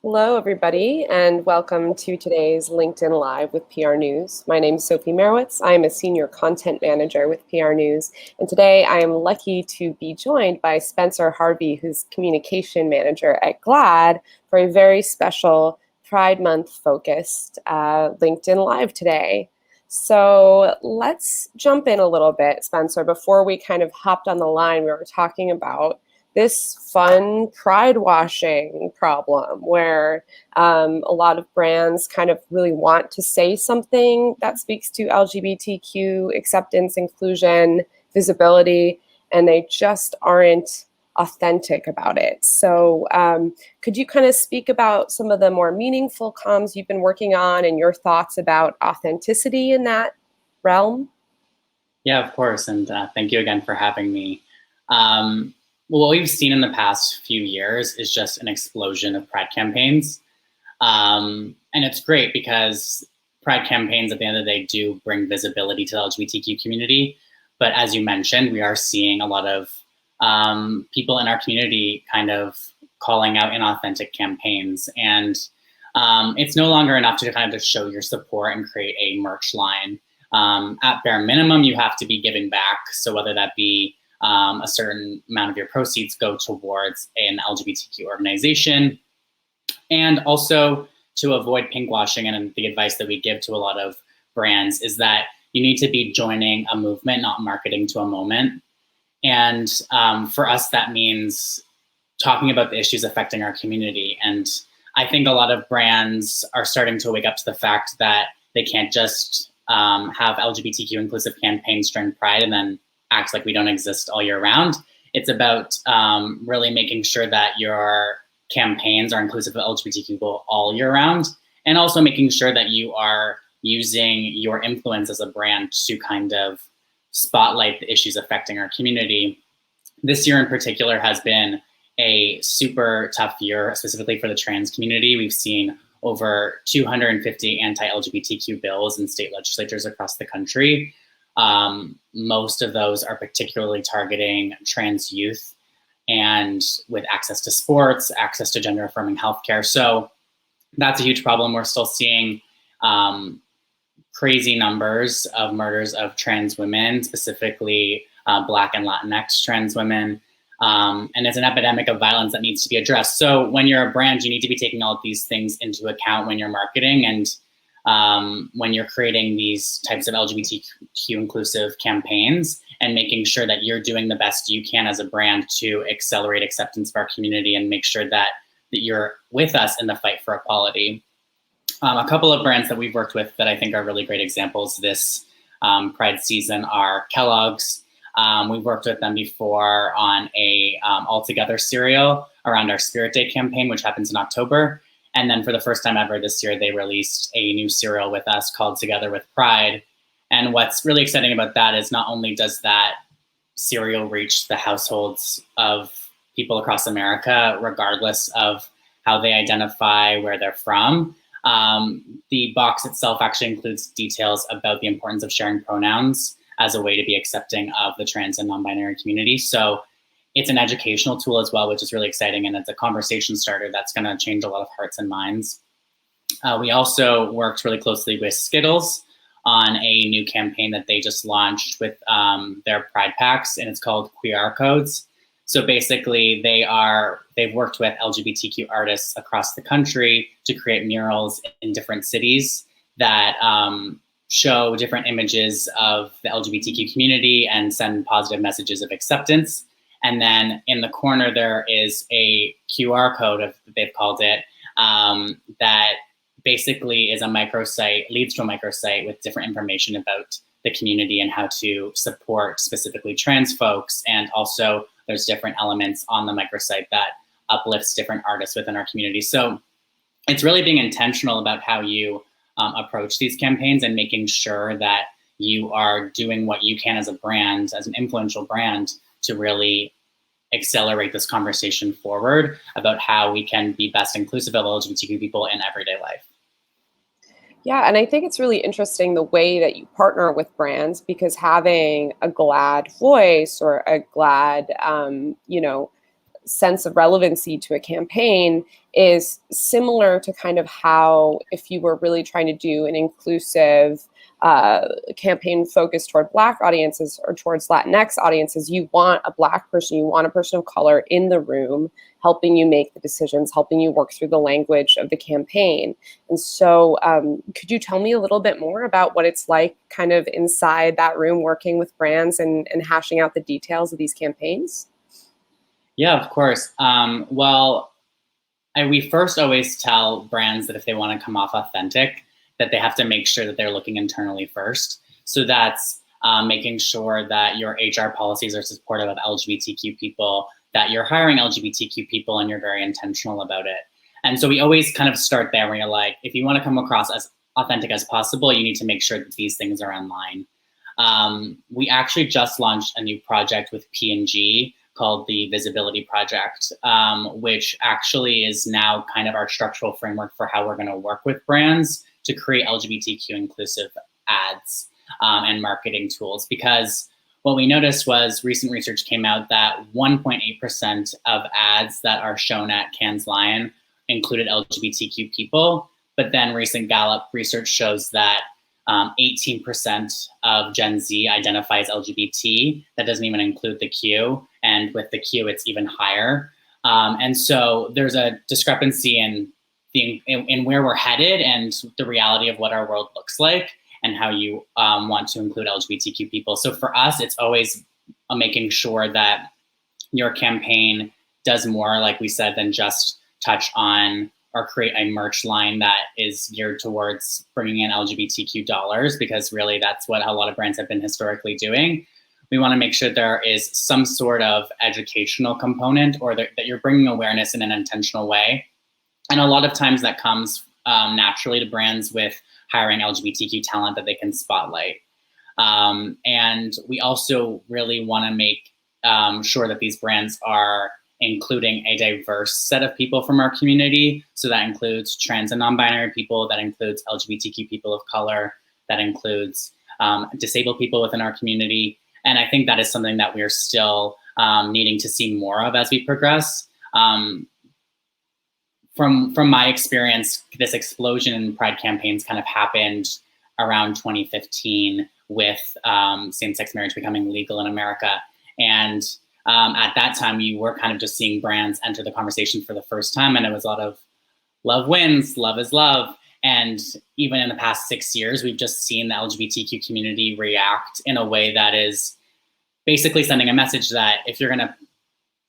Hello, everybody, and welcome to today's LinkedIn Live with PR News. My name is Sophie Merowitz. I am a Senior Content Manager with PR News, and today I am lucky to be joined by Spencer Harvey, who's Communication Manager at GLAAD, for a very special Pride Month focused LinkedIn Live today. So let's jump in a little bit, Spencer. Before we kind of hopped on the line, we were talking about this fun pride washing problem where a lot of brands kind of really want to say something that speaks to LGBTQ acceptance, inclusion, visibility, and they just aren't authentic about it. So could you kind of speak about some of the more meaningful comms you've been working on and your thoughts about authenticity in that realm? Yeah, of course. And thank you again for having me. Well, what we've seen in the past few years is just an explosion of pride campaigns. And it's great because pride campaigns at the end of the day do bring visibility to the LGBTQ community. But as you mentioned, we are seeing a lot of people in our community kind of calling out inauthentic campaigns. And it's no longer enough to kind of just show your support and create a merch line. At bare minimum, you have to be giving back. So whether that be a certain amount of your proceeds go towards an LGBTQ organization, and also to avoid pinkwashing. And the advice that we give to a lot of brands is that you need to be joining a movement, not marketing to a moment. And for us, that means talking about the issues affecting our community. And I think a lot of brands are starting to wake up to the fact that they can't just have LGBTQ inclusive campaigns during Pride and then act like we don't exist all year round. It's about really making sure that your campaigns are inclusive of LGBTQ people all year round, and also making sure that you are using your influence as a brand to kind of spotlight the issues affecting our community. This year in particular has been a super tough year, specifically for the trans community. We've seen over 250 anti-LGBTQ bills in state legislatures across the country. Most of those are particularly targeting trans youth and with access to sports, access to gender affirming healthcare. So that's a huge problem. We're still seeing crazy numbers of murders of trans women, specifically Black and Latinx trans women. And it's an epidemic of violence that needs to be addressed. So when you're a brand, you need to be taking all of these things into account when you're marketing and when you're creating these types of LGBTQ inclusive campaigns, and making sure that you're doing the best you can as a brand to accelerate acceptance of our community and make sure that you're with us in the fight for equality. A couple of brands that we've worked with that I think are really great examples this Pride season are Kellogg's. We've worked with them before on a All Together cereal around our Spirit Day campaign, which happens in October. And then for the first time ever this year, they released a new cereal with us called Together with Pride. And what's really exciting about that is not only does that cereal reach the households of people across America, regardless of how they identify, where they're from, the box itself actually includes details about the importance of sharing pronouns as a way to be accepting of the trans and non-binary community. So it's an educational tool as well, which is really exciting. And it's a conversation starter that's going to change a lot of hearts and minds. We also worked really closely with Skittles on a new campaign that they just launched with their Pride Packs, and it's called QR Codes. So basically, they've worked with LGBTQ artists across the country to create murals in different cities that show different images of the LGBTQ community and send positive messages of acceptance. And then in the corner, there is a QR code, they've called it, that basically is a microsite, leads to a microsite with different information about the community and how to support specifically trans folks. And also there's different elements on the microsite that uplifts different artists within our community. So it's really being intentional about how you approach these campaigns and making sure that you are doing what you can as a brand, as an influential brand, to really accelerate this conversation forward about how we can be best inclusive of LGBTQ people in everyday life. Yeah, and I think it's really interesting the way that you partner with brands, because having a GLAAD voice or a GLAAD, sense of relevancy to a campaign is similar to kind of how if you were really trying to do an inclusive campaign focused toward Black audiences or towards Latinx audiences, you want a Black person, you want a person of color in the room helping you make the decisions, helping you work through the language of the campaign. And so could you tell me a little bit more about what it's like kind of inside that room working with brands and hashing out the details of these campaigns? Yeah, of course. We first always tell brands that if they want to come off authentic, that they have to make sure that they're looking internally first. So that's making sure that your HR policies are supportive of LGBTQ people, that you're hiring LGBTQ people and you're very intentional about it. And so we always kind of start there where you're like, if you want to come across as authentic as possible, you need to make sure that these things are in line. We actually just launched a new project with P&G called the Visibility Project, which actually is now kind of our structural framework for how we're going to work with brands to create LGBTQ inclusive ads and marketing tools. Because what we noticed was recent research came out that 1.8% of ads that are shown at Cannes Lion included LGBTQ people, but then recent Gallup research shows that 18% of Gen Z identifies LGBT. That doesn't even include the Q, and with the Q, it's even higher. And so there's a discrepancy in where we're headed and the reality of what our world looks like and how you want to include LGBTQ people. So for us, it's always making sure that your campaign does more, like we said, than just touch on or create a merch line that is geared towards bringing in LGBTQ dollars, because really that's what a lot of brands have been historically doing. We want to make sure there is some sort of educational component, or that you're bringing awareness in an intentional way. And a lot of times that comes naturally to brands with hiring LGBTQ talent that they can spotlight. And we also really want to make sure that these brands are including a diverse set of people from our community. So that includes trans and non-binary people, that includes LGBTQ people of color, that includes disabled people within our community. And I think that is something that we're still needing to see more of as we progress. From my experience, this explosion in Pride campaigns kind of happened around 2015 with same-sex marriage becoming legal in America. And at that time, you were kind of just seeing brands enter the conversation for the first time, and it was a lot of love wins, love is love. And even in the past 6 years, we've just seen the LGBTQ community react in a way that is basically sending a message that if you're going to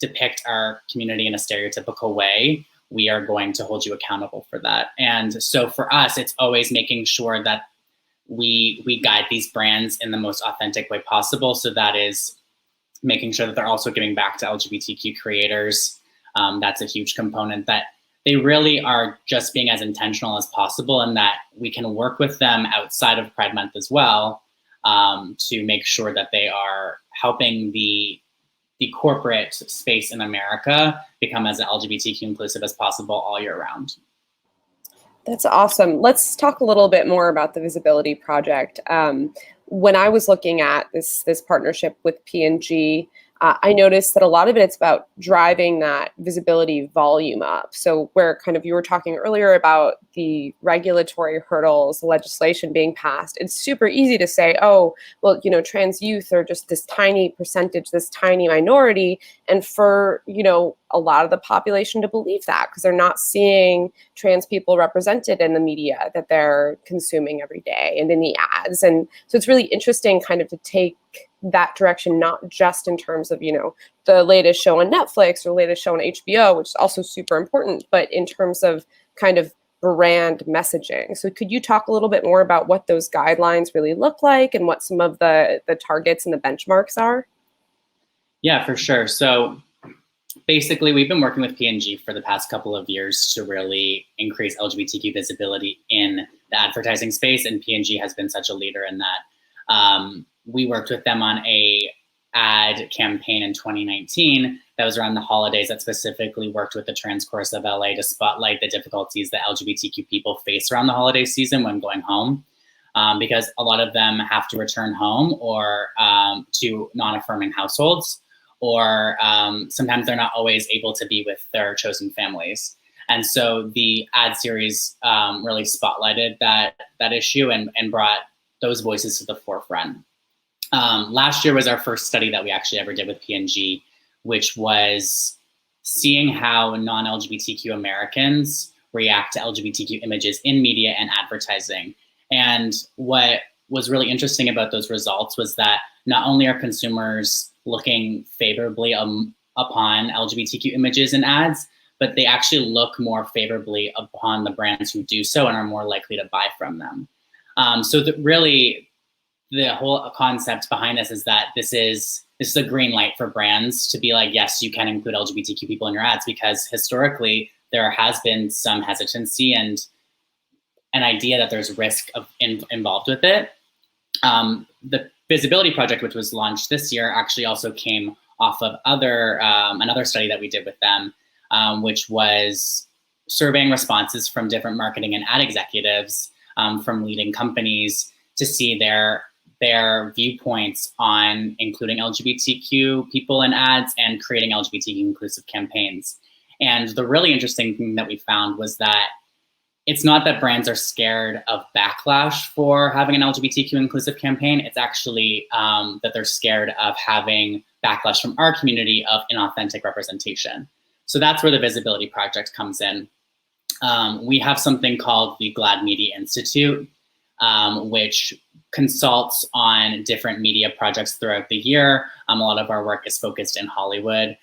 depict our community in a stereotypical way, we are going to hold you accountable for that. And so for us, it's always making sure that we guide these brands in the most authentic way possible. So that is making sure that they're also giving back to LGBTQ creators. That's a huge component, that they really are just being as intentional as possible, and that we can work with them outside of Pride Month as well to make sure that they are helping the corporate space in America become as LGBTQ inclusive as possible all year round. That's awesome. Let's talk a little bit more about the Visibility Project. When I was looking at this partnership with P&G, I noticed that a lot of it's about driving that visibility volume up. So where kind of you were talking earlier about the regulatory hurdles, the legislation being passed, it's super easy to say, oh, well, you know, trans youth are just this tiny percentage, this tiny minority. And for, you know, a lot of the population to believe that because they're not seeing trans people represented in the media that they're consuming every day and in the ads. And so it's really interesting kind of to take that direction, not just in terms of, you know, the latest show on Netflix or latest show on HBO, which is also super important, but in terms of kind of brand messaging. So could you talk a little bit more about what those guidelines really look like and what some of the targets and the benchmarks are? Yeah, for sure. So basically, we've been working with P&G for the past couple of years to really increase LGBTQ visibility in the advertising space, and P&G has been such a leader in that. We worked with them on a ad campaign in 2019 that was around the holidays that specifically worked with the trans chorus of LA to spotlight the difficulties that LGBTQ people face around the holiday season when going home, because a lot of them have to return home or to non-affirming households, or sometimes they're not always able to be with their chosen families. And so the ad series really spotlighted that issue and brought those voices to the forefront. Last year was our first study that we actually ever did with P&G, which was seeing how non-LGBTQ Americans react to LGBTQ images in media and advertising. And what was really interesting about those results was that not only are consumers looking favorably upon LGBTQ images in ads, but they actually look more favorably upon the brands who do so and are more likely to buy from them. So really, the whole concept behind this is that this is a green light for brands to be like, yes, you can include LGBTQ people in your ads, because historically there has been some hesitancy and an idea that there's risk involved with it. The Visibility Project, which was launched this year, actually also came off of another study that we did with them, which was surveying responses from different marketing and ad executives from leading companies to see their viewpoints on including LGBTQ people in ads and creating LGBTQ inclusive campaigns. And the really interesting thing that we found was that it's not that brands are scared of backlash for having an LGBTQ inclusive campaign. It's actually that they're scared of having backlash from our community of inauthentic representation. So that's where the Visibility Project comes in. We have something called the GLAAD Media Institute, which consults on different media projects throughout the year. A lot of our work is focused in Hollywood.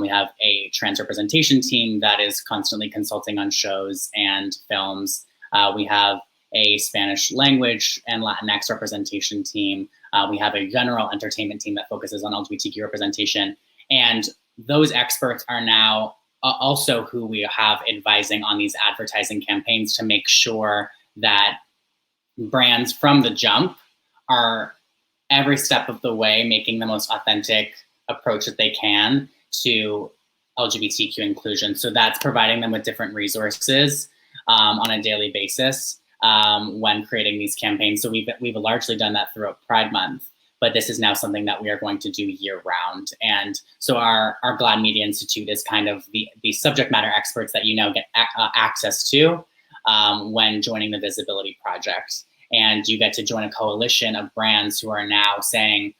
We have a trans representation team that is constantly consulting on shows and films. We have a Spanish language and Latinx representation team. We have a general entertainment team that focuses on LGBTQ representation. And those experts are now also who we have advising on these advertising campaigns to make sure that brands from the jump are every step of the way making the most authentic approach that they can to LGBTQ inclusion. So that's providing them with different resources on a daily basis when creating these campaigns. So we've largely done that throughout Pride Month, but this is now something that we are going to do year round. And so our GLAAD Media Institute is kind of the subject matter experts that you now get access to when joining the Visibility Project. And you get to join a coalition of brands who are now saying,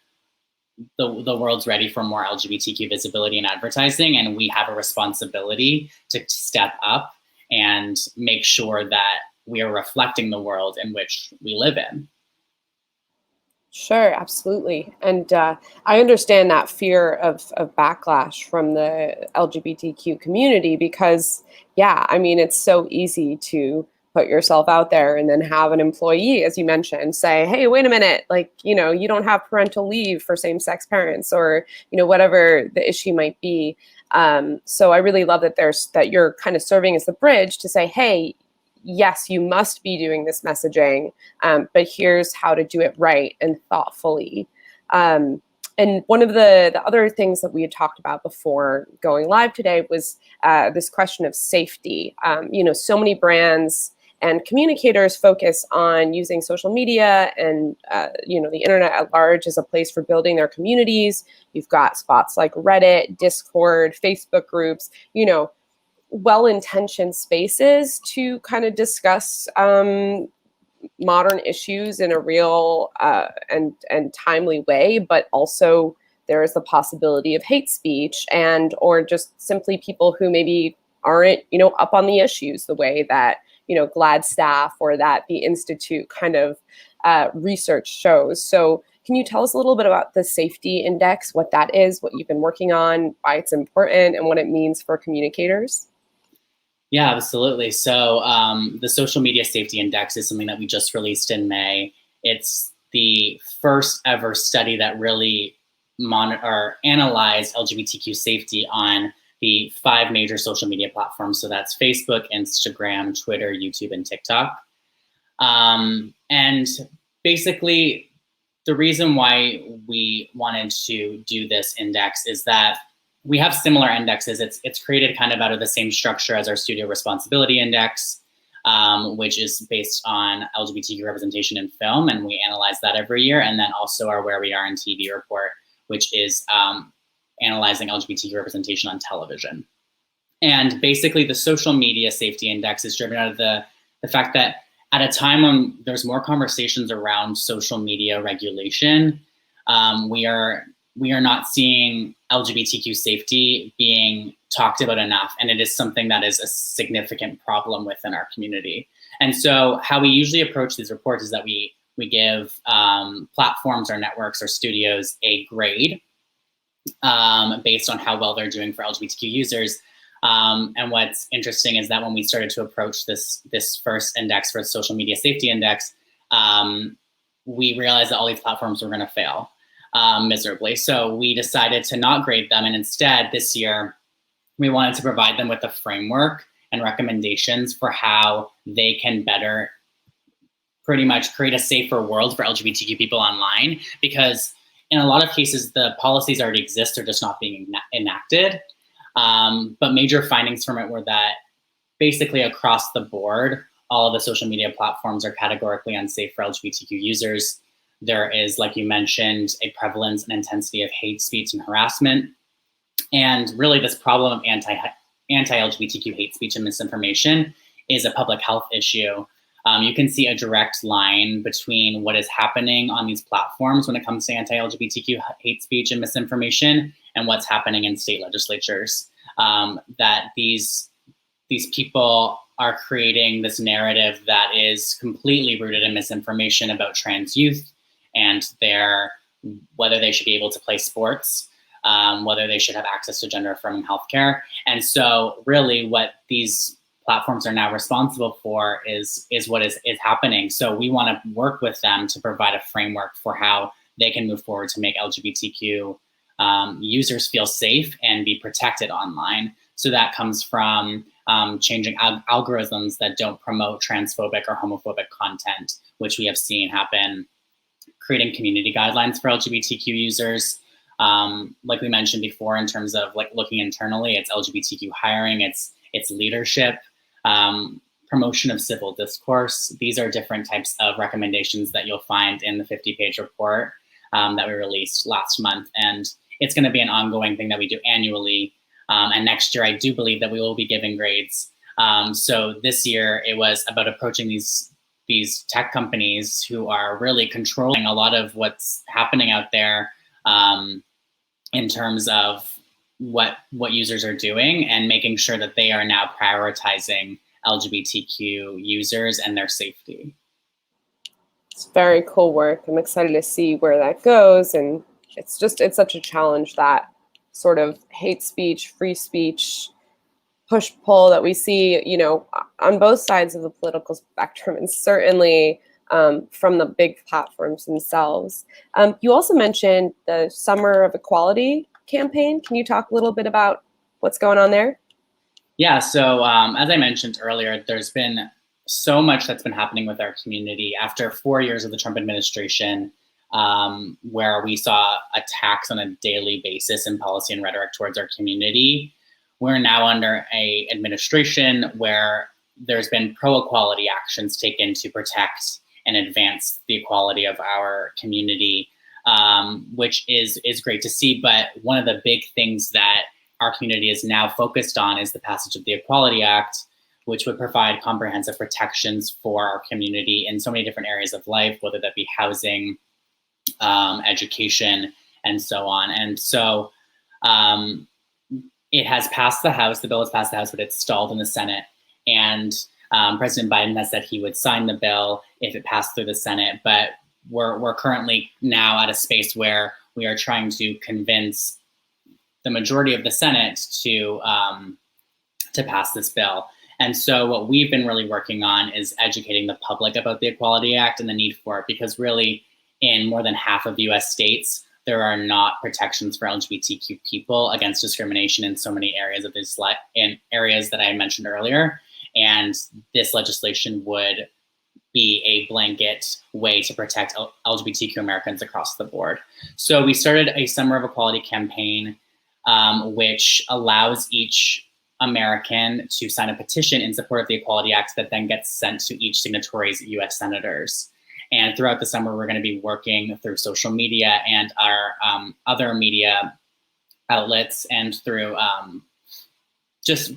the world's ready for more LGBTQ visibility in advertising, and we have a responsibility to step up and make sure that we are reflecting the world in which we live in. Sure, absolutely. And I understand that fear of backlash from the LGBTQ community because, yeah, I mean, it's so easy to put yourself out there and then have an employee, as you mentioned, say, hey, wait a minute, like, you know, you don't have parental leave for same-sex parents or, you know, whatever the issue might be. So I really love that you're kind of serving as the bridge to say, hey, yes, you must be doing this messaging, but here's how to do it right and thoughtfully. And one of the other things that we had talked about before going live today was this question of safety. You know, so many brands and communicators focus on using social media and you know, the internet at large as a place for building their communities. You've got spots like Reddit, Discord, Facebook groups, you know, well-intentioned spaces to kind of discuss modern issues in a real and timely way, but also there is the possibility of hate speech and or just simply people who maybe aren't, you know, up on the issues the way that, you know, GLAAD staff or that the Institute kind of research shows. So can you tell us a little bit about the safety index, what that is, what you've been working on, why it's important, and what it means for communicators? Yeah, absolutely. So the Social Media Safety Index is something that we just released in May. It's the first ever study that really analyzed LGBTQ safety on the 5 major social media platforms. So that's Facebook, Instagram, Twitter, YouTube, and TikTok. And basically, the reason why we wanted to do this index is that we have similar indexes. It's created kind of out of the same structure as our Studio Responsibility Index, which is based on LGBTQ representation in film, and we analyze that every year. And then also our Where We Are in TV report, which is analyzing LGBTQ representation on television. And basically the social media safety index is driven out of the fact that at a time when there's more conversations around social media regulation, we are not seeing LGBTQ safety being talked about enough. And it is something that is a significant problem within our community. And so how we usually approach these reports is that we give platforms or networks or studios a grade based on how well they're doing for LGBTQ users. And what's interesting is that when we started to approach this first index for the social media safety index, we realized that all these platforms were going to fail miserably. So we decided to not grade them. And instead, this year, we wanted to provide them with a framework and recommendations for how they can better pretty much create a safer world for LGBTQ people online. Because in a lot of cases, the policies already exist, they're just not being enacted. But major findings from it were that basically across the board, all of the social media platforms are categorically unsafe for LGBTQ users. There is, like you mentioned, a prevalence and intensity of hate speech and harassment. And really this problem of anti-LGBTQ hate speech and misinformation is a public health issue. You can see a direct line between what is happening on these platforms when it comes to anti-LGBTQ hate speech and misinformation and what's happening in state legislatures. That these people are creating this narrative that is completely rooted in misinformation about trans youth and whether they should be able to play sports, whether they should have access to gender-affirming healthcare. And so really what these platforms are now responsible for is what is happening. So we want to work with them to provide a framework for how they can move forward to make LGBTQ users feel safe and be protected online. So that comes from changing algorithms that don't promote transphobic or homophobic content, which we have seen happen, creating community guidelines for LGBTQ users. Like we mentioned before, in terms of like looking internally, it's LGBTQ hiring, it's leadership, promotion of civil discourse. These are different types of recommendations that you'll find in the 50-page report that we released last month. And it's going to be an ongoing thing that we do annually. And next year, I do believe that we will be giving grades. So this year, it was about approaching these tech companies who are really controlling a lot of what's happening out there in terms of what users are doing and making sure that they are now prioritizing LGBTQ users and their safety. It's very cool work. I'm excited to see where that goes. And it's such a challenge, that sort of hate speech, free speech, push-pull that we see, on both sides of the political spectrum, and certainly from the big platforms themselves. You also mentioned the Summer of Equality campaign. Can you talk a little bit about what's going on there? Yeah, so as I mentioned earlier, there's been so much that's been happening with our community after 4 years of the Trump administration, where we saw attacks on a daily basis in policy and rhetoric towards our community. We're now under an administration where there's been pro-equality actions taken to protect and advance the equality of our community, which is great to see. But one of the big things that our community is now focused on is the passage of the Equality Act, which would provide comprehensive protections for our community in so many different areas of life, whether that be housing, education, and so on. And so it has passed the House, the bill has passed the House, but it's stalled in the Senate. And President Biden has said he would sign the bill if it passed through the Senate, but we're currently now at a space where we are trying to convince the majority of the Senate to pass this bill. And so what we've been really working on is educating the public about the Equality Act and the need for it, because really in more than half of US states, there are not protections for LGBTQ people against discrimination in so many areas of this, in areas that I mentioned earlier. And this legislation would be a blanket way to protect LGBTQ Americans across the board. So we started a Summer of Equality campaign, which allows each American to sign a petition in support of the Equality Act that then gets sent to each signatory's US senators. And throughout the summer, we're going to be working through social media and our other media outlets and through just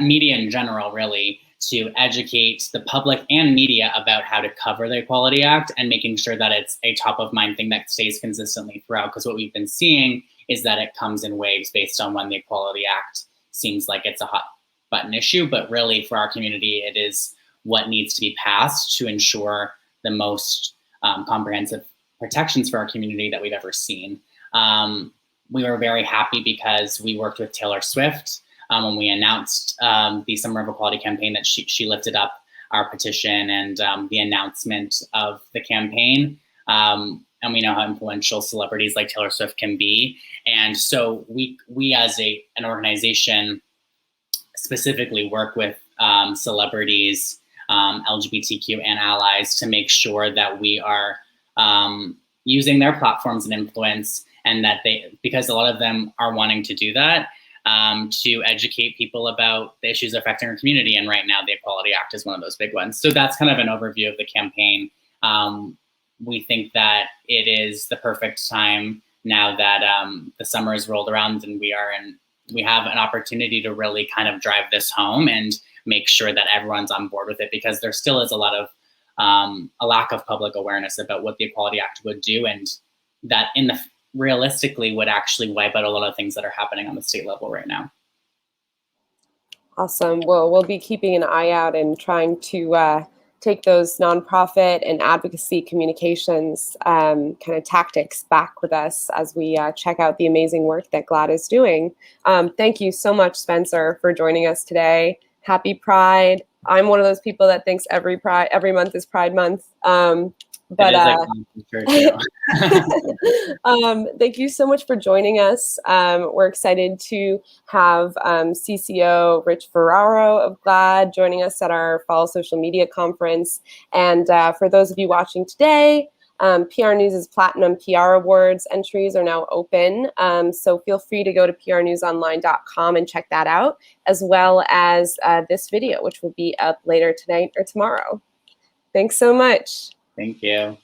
media in general, really, to educate the public and media about how to cover the Equality Act and making sure that it's a top of mind thing that stays consistently throughout. Because what we've been seeing is that it comes in waves based on when the Equality Act seems like it's a hot button issue, but really for our community, it is what needs to be passed to ensure the most comprehensive protections for our community that we've ever seen. We were very happy because we worked with Taylor Swift when we announced the Summer of Equality campaign, that she lifted up our petition and the announcement of the campaign. And we know how influential celebrities like Taylor Swift can be. And so we as an organization specifically work with celebrities, LGBTQ and allies to make sure that we are using their platforms and influence, and that because a lot of them are wanting to do that, to educate people about the issues affecting our community. And right now, the Equality Act is one of those big ones. So that's kind of an overview of the campaign. We think that it is the perfect time now that the summer is rolled around and we have an opportunity to really kind of drive this home and make sure that everyone's on board with it, because there still is a lot of a lack of public awareness about what the Equality Act would do, and that realistically would actually wipe out a lot of things that are happening on the state level right now. Awesome. Well, we'll be keeping an eye out and trying to take those nonprofit and advocacy communications kind of tactics back with us as we check out the amazing work that GLAAD is doing. Thank you so much, Spencer, for joining us today. Happy Pride. I'm one of those people that thinks every month is Pride Month. But thank you so much for joining us. We're excited to have CCO Rich Ferraro of GLAAD joining us at our Fall Social Media Conference. And for those of you watching today, PRNEWS' Platinum PR Awards entries are now open. So feel free to go to prnewsonline.com and check that out, as well as this video, which will be up later tonight or tomorrow. Thanks so much. Thank you.